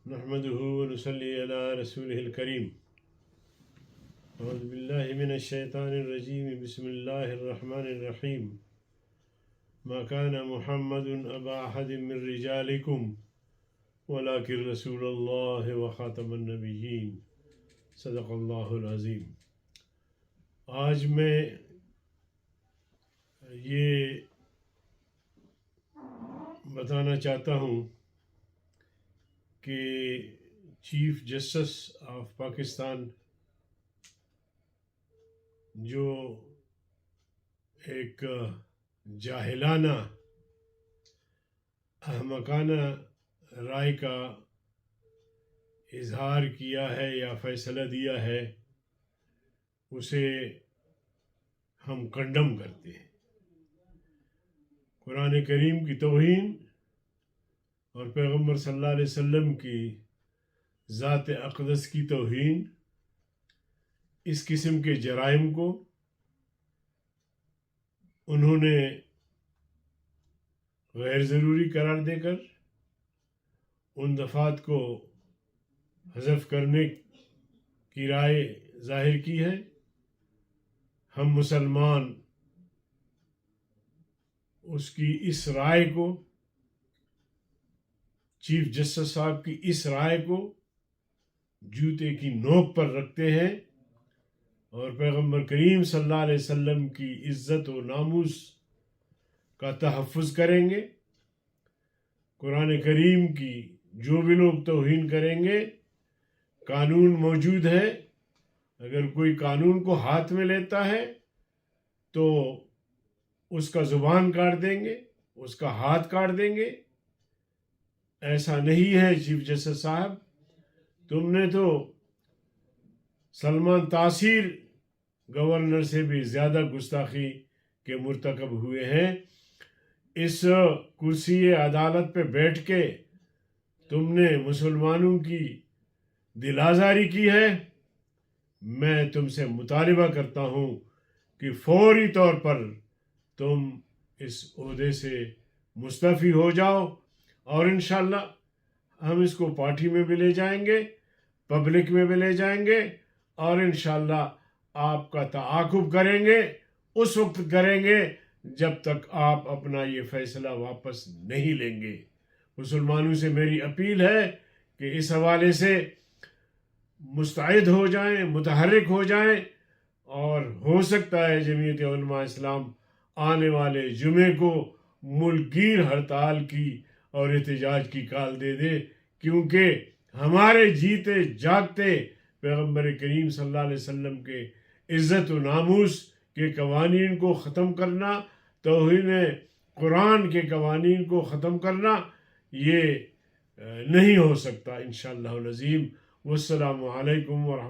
نحمده ونصلي على رسوله الكريم اعوذ بالله من الشيطان الرجيم بسم الله الرحمن الرحيم ما كان محمد أبا أحد من رجالكم ولكن رسول الله وخاتم النبيين صدق اللہ العظیم۔ آج میں یہ بتانا چاہتا ہوں کہ چیف جسٹس آف پاکستان جو ایک جاہلانہ احمقانہ رائے کا اظہار کیا ہے یا فیصلہ دیا ہے، اسے ہم کنڈم کرتے ہیں۔ قرآن کریم کی توہین اور پیغمبر صلی اللہ علیہ وسلم کی ذات اقدس کی توہین، اس قسم کے جرائم کو انہوں نے غیر ضروری قرار دے کر ان دفعات کو حذف کرنے کی رائے ظاہر کی ہے۔ ہم مسلمان اس کی اس رائے کو، چیف جسٹس صاحب کی اس رائے کو جوتے کی نوک پر رکھتے ہیں اور پیغمبر کریم صلی اللہ علیہ وسلم کی عزت و ناموس کا تحفظ کریں گے۔ قرآن کریم کی جو بھی لوگ توہین کریں گے، قانون موجود ہے، اگر کوئی قانون کو ہاتھ میں لیتا ہے تو اس کا زبان کاٹ دیں گے، اس کا ہاتھ کاٹ دیں گے۔ ایسا نہیں ہے چیف جسٹس صاحب، تم نے تو سلمان تاثیر گورنر سے بھی زیادہ گستاخی کے مرتکب ہوئے ہیں۔ اس کرسی عدالت پہ بیٹھ کے تم نے مسلمانوں کی دل آزاری کی ہے۔ میں تم سے مطالبہ کرتا ہوں کہ فوری طور پر تم اس عہدے سے مستعفی ہو جاؤ، اور انشاءاللہ ہم اس کو پارٹی میں بھی لے جائیں گے، پبلک میں بھی لے جائیں گے، اور انشاءاللہ آپ کا تعاقب کریں گے، اس وقت کریں گے جب تک آپ اپنا یہ فیصلہ واپس نہیں لیں گے۔ مسلمانوں سے میری اپیل ہے کہ اس حوالے سے مستعد ہو جائیں، متحرک ہو جائیں، اور ہو سکتا ہے جمعیت علماء اسلام آنے والے جمعے کو ملک گیر ہڑتال کی اور احتجاج کی کال دے دے، کیونکہ ہمارے جیتے جاگتے پیغمبر کریم صلی اللہ علیہ وسلم کے عزت و ناموس کے قوانین کو ختم کرنا، توہین قرآن کے قوانین کو ختم کرنا، یہ نہیں ہو سکتا انشاءاللہ العظیم۔ والسلام علیکم ورحمۃ اللہ۔